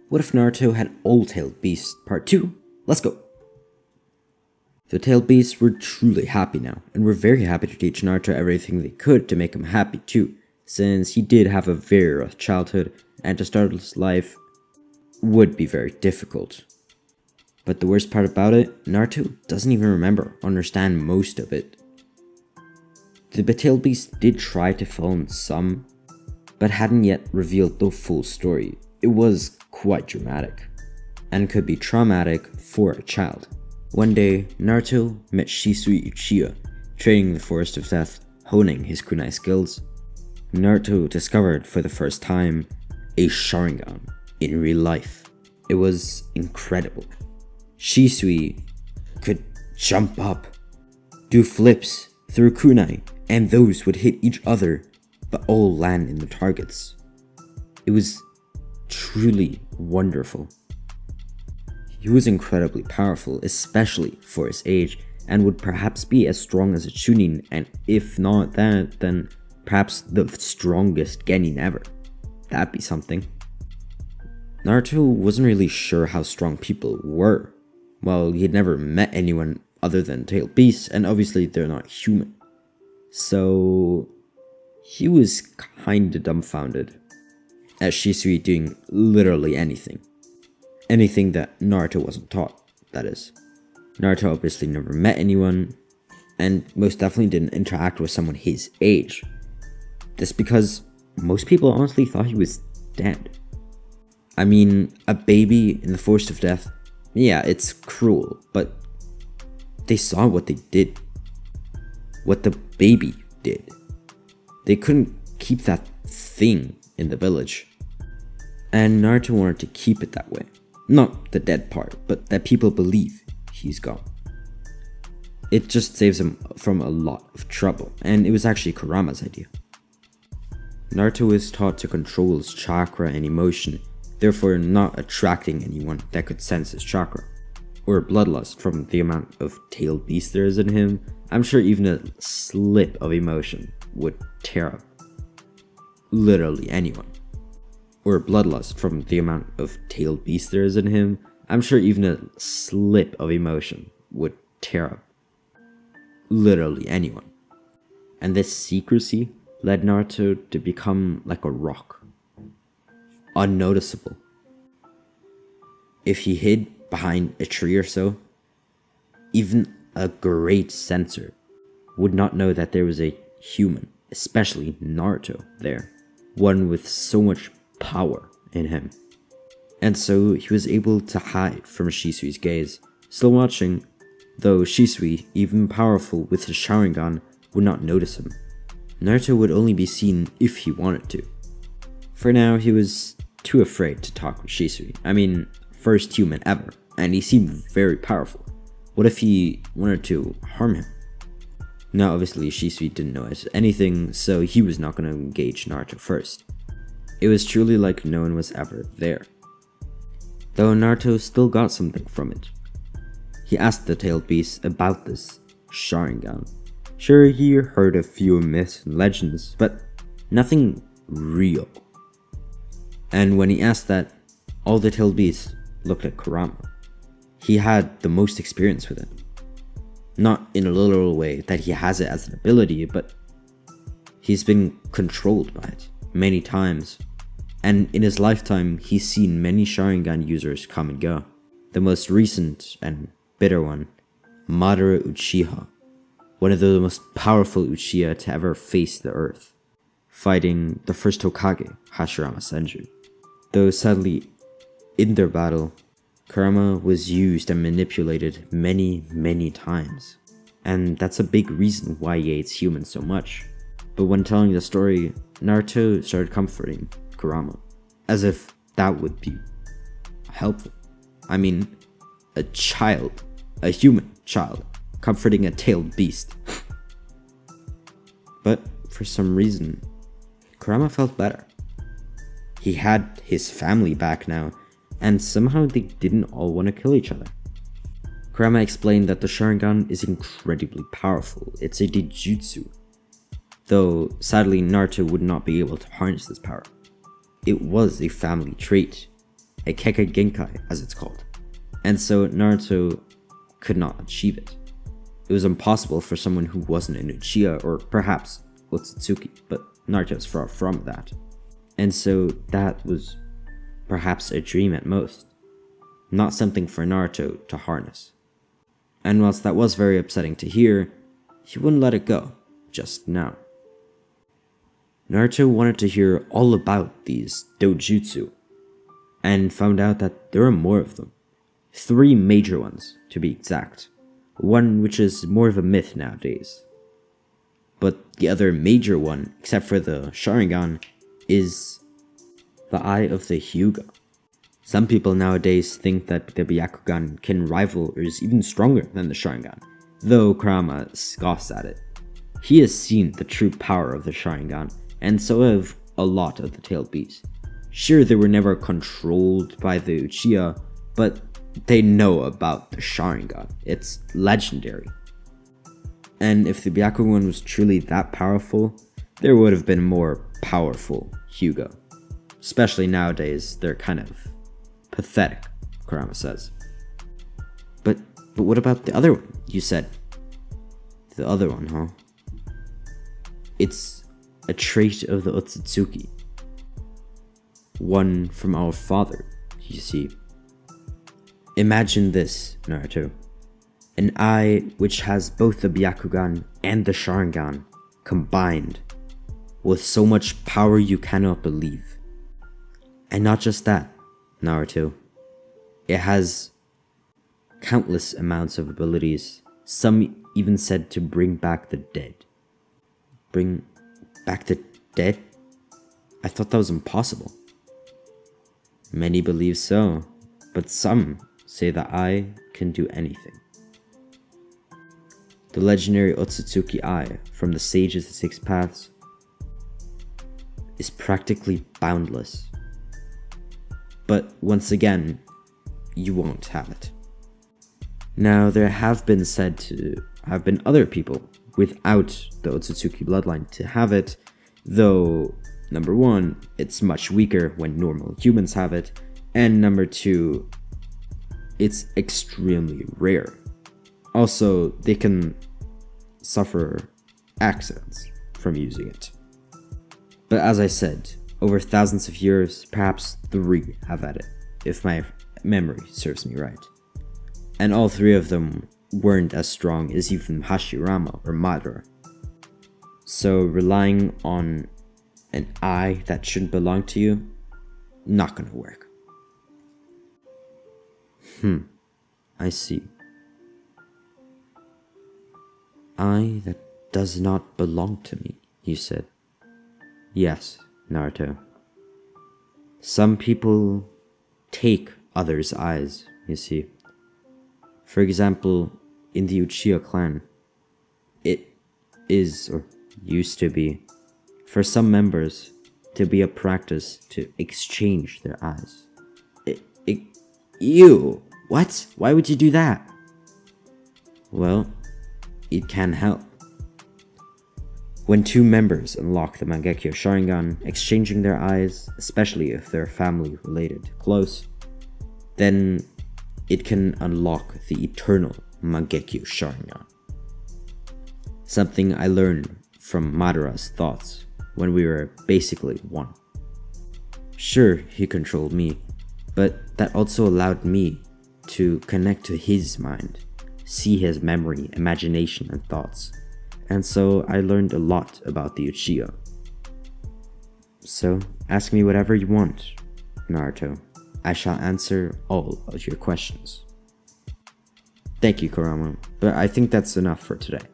What if Naruto had all tailed beasts? Part 2? Let's go! The tailed beasts were truly happy now, and were very happy to teach Naruto everything they could to make him happy too, since he did have a very rough childhood, and to start his life would be very difficult. But the worst part about it, Naruto doesn't even remember or understand most of it. The tailed beast did try to fill in some, but hadn't yet revealed the full story. It was quite dramatic, and could be traumatic for a child. One day, Naruto met Shisui Uchiha, training in the Forest of Death, honing his kunai skills. Naruto discovered for the first time a Sharingan in real life. It was incredible. Shisui could jump up, do flips through kunai, and those would hit each other, but all land in the targets. It was truly wonderful. He was incredibly powerful, especially for his age, and would perhaps be as strong as a Chunin, and if not that, then perhaps the strongest Genin ever. That'd be something. Naruto wasn't really sure how strong people were. Well, he had never met anyone other than tailed beasts, and obviously they're not human. So he was kinda dumbfounded at Shisui doing literally anything. Anything that Naruto wasn't taught, that is. Naruto obviously never met anyone, and most definitely didn't interact with someone his age. Just because most people honestly thought he was dead. I mean, a baby in the Forest of Death, yeah, it's cruel, but they saw what they did. What the baby did. They couldn't keep that thing in the village. And Naruto wanted to keep it that way. Not the dead part, but that people believe he's gone. It just saves him from a lot of trouble, and it was actually Kurama's idea. Naruto was taught to control his chakra and emotion, therefore not attracting anyone that could sense his chakra. Or bloodlust from the amount of tailed beast there is in him. I'm sure even a slip of emotion would tear up literally anyone. Or bloodlust from the amount of tailed beast there is in him. I'm sure even a slip of emotion would tear up literally anyone. And this secrecy led Naruto to become like a rock. Unnoticeable. If he hid behind a tree or so, even a great censor would not know that there was a human, especially Naruto, there. One with so much power in him. And so he was able to hide from Shisui's gaze, still watching, though Shisui, even powerful with his Sharingan, would not notice him. Naruto would only be seen if he wanted to. For now, he was too afraid to talk with Shisui. I mean, first human ever, and he seemed very powerful. What if he wanted to harm him? Now obviously Shisui didn't know anything, so he was not going to engage Naruto first. It was truly like no one was ever there. Though Naruto still got something from it. He asked the tailed beast about this Sharingan. Sure, he heard a few myths and legends, but nothing real. And when he asked that, all the tailed beasts looked at Kurama. He had the most experience with it. Not in a literal way that he has it as an ability, but he's been controlled by it many times. And in his lifetime, he's seen many Sharingan users come and go. The most recent and bitter one, Madara Uchiha, one of the most powerful Uchiha to ever face the earth, fighting the first Hokage, Hashirama Senju. Though sadly, in their battle, Kurama was used and manipulated many times. And that's a big reason why he hates humans so much. But when telling the story, Naruto started comforting Kurama, as if that would be helpful. I mean, a child, a human child, comforting a tailed beast. But for some reason, Kurama felt better. He had his family back now, and somehow they didn't all want to kill each other. Kurama explained that the Sharingan is incredibly powerful. It's a Dijutsu. Though, sadly, Naruto would not be able to harness this power. It was a family trait. a Kekkei Genkai as it's called, and so Naruto could not achieve it. It was impossible for someone who wasn't an Uchiha or perhaps Otsutsuki, but Naruto is far from that. And so that was perhaps a dream at most, not something for Naruto to harness. And whilst that was very upsetting to hear, he wouldn't let it go just now. Naruto wanted to hear all about these dojutsu, and found out that there are more of them. 3 major ones, to be exact. One which is more of a myth nowadays. But the other major one, except for the Sharingan, is the Eye of the Hyuga. Some people nowadays think that the Byakugan can rival or is even stronger than the Sharingan, though Kurama scoffs at it. He has seen the true power of the Sharingan, and so have a lot of the tailed beasts. Sure, they were never controlled by the Uchiha, but they know about the Sharingan. It's legendary. And if the Byakugan was truly that powerful, there would have been more powerful Hyuga. Especially nowadays, they're kind of pathetic, Kurama says. But what about the other one, you said? The other one, huh? It's a trait of the Otsutsuki. One from our father, you see. Imagine this, Naruto. An eye which has both the Byakugan and the Sharingan combined, with so much power you cannot believe. And not just that, Naruto. It has countless amounts of abilities, some even said to bring back the dead. Bring back the dead? I thought that was impossible. Many believe so, but some say the eye can do anything. The legendary Otsutsuki Eye from the Sage of the Six Paths is practically boundless. But once again, you won't have it. Now, there have been said to have been other people without the Otsutsuki bloodline to have it, though number 1, it's much weaker when normal humans have it, and number 2, it's extremely rare. Also, they can suffer accidents from using it. But as I said, over thousands of years, perhaps 3 have had it, if my memory serves me right. And all 3 of them weren't as strong as even Hashirama or Madara. So relying on an eye that shouldn't belong to you, not gonna work. I see. Eye that does not belong to me, you said. Yes, Naruto. Some people take others' eyes, you see. For example, in the Uchiha clan, it is, or used to be, for some members to be a practice to exchange their eyes. Ew! What? Why would you do that? Well, it can help. When 2 members unlock the Mangekyo Sharingan, exchanging their eyes, especially if they're family related close, then it can unlock the eternal Mangekyo Sharingan. Something I learned from Madara's thoughts when we were basically one. Sure, he controlled me, but that also allowed me to connect to his mind, see his memory, imagination, and thoughts. And so I learned a lot about the Uchiha. So ask me whatever you want, Naruto. I shall answer all of your questions. Thank you, Kurama, but I think that's enough for today.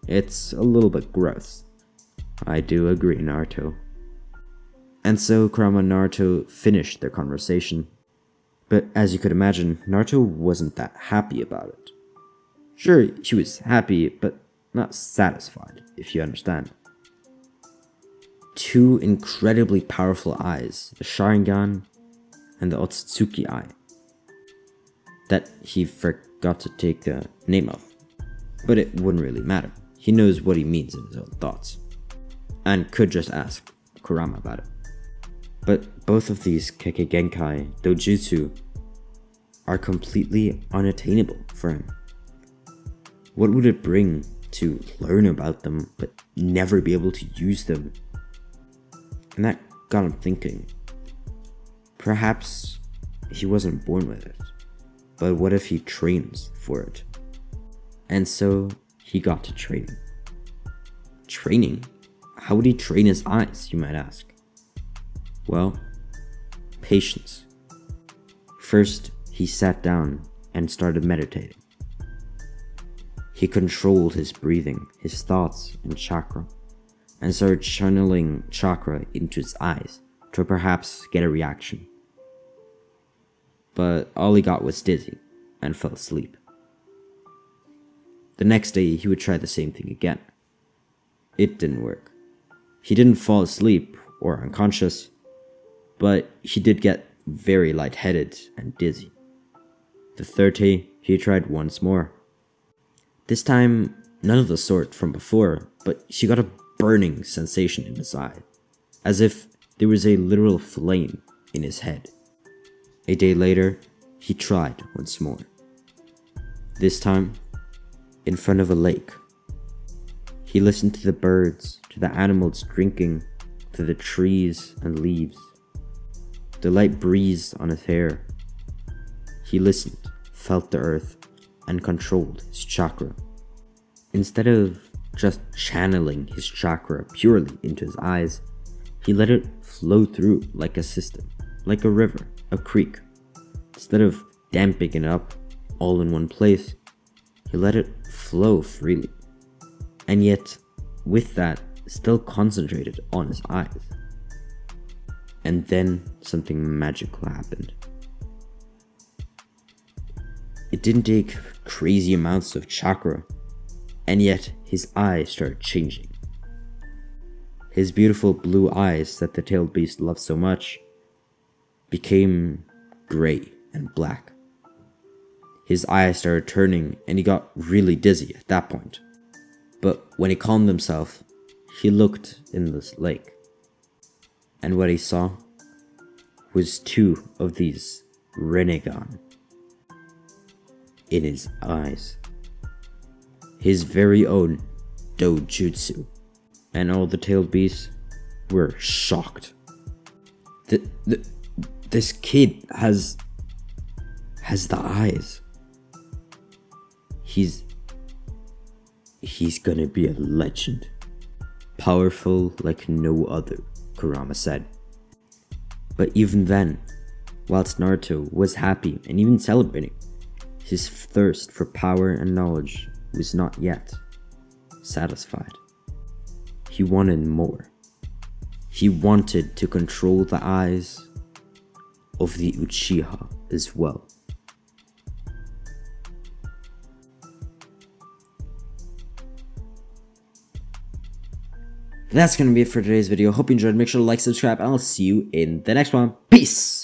It's a little bit gross. I do agree, Naruto. And so Kurama and Naruto finished their conversation. But as you could imagine, Naruto wasn't that happy about it. Sure, he was happy, but not satisfied, if you understand. 2 incredibly powerful eyes, the Sharingan and the Otsutsuki Eye, that he forgot to take the name of. But it wouldn't really matter. He knows what he means in his own thoughts, and could just ask Kurama about it. But both of these Kekkei Genkai Dojutsu are completely unattainable for him. What would it bring to learn about them but never be able to use them? And that got him thinking. Perhaps he wasn't born with it, but what if he trains for it? And so he got to training. Training? How would he train his eyes, you might ask? Well, patience. First, he sat down and started meditating. He controlled his breathing, his thoughts, and chakra, and started channeling chakra into his eyes to perhaps get a reaction. But all he got was dizzy and fell asleep. The next day, he would try the same thing again. It didn't work. He didn't fall asleep or unconscious, but he did get very lightheaded and dizzy. The third day, he tried once more. This time, none of the sort from before, but he got a burning sensation in his eye, as if there was a literal flame in his head. A day later, he tried once more. This time, in front of a lake. He listened to the birds, to the animals drinking, to the trees and leaves, the light breeze on his hair. He listened, felt the earth, and controlled his chakra. Instead of just channeling his chakra purely into his eyes, he let it flow through like a system, like a river, a creek. Instead of damping it up all in one place, he let it flow freely. And yet, with that, still concentrated on his eyes. And then something magical happened. It didn't take crazy amounts of chakra, and yet his eyes started changing. His beautiful blue eyes that the tailed beast loved so much became gray and black. His eyes started turning and he got really dizzy at that point. But when he calmed himself, he looked in this lake. And what he saw was two of these Rinnegan in his eyes. His very own Dojutsu. And all the tailed beasts were shocked. This kid has the eyes. He's gonna be a legend. Powerful like no other, Kurama said. But even then, whilst Naruto was happy and even celebrating, his thirst for power and knowledge was not yet satisfied. He wanted more. He wanted to control the eyes of the Uchiha as well. That's going to be it for today's video. Hope you enjoyed. Make sure to like, subscribe, and I'll see you in the next one. Peace!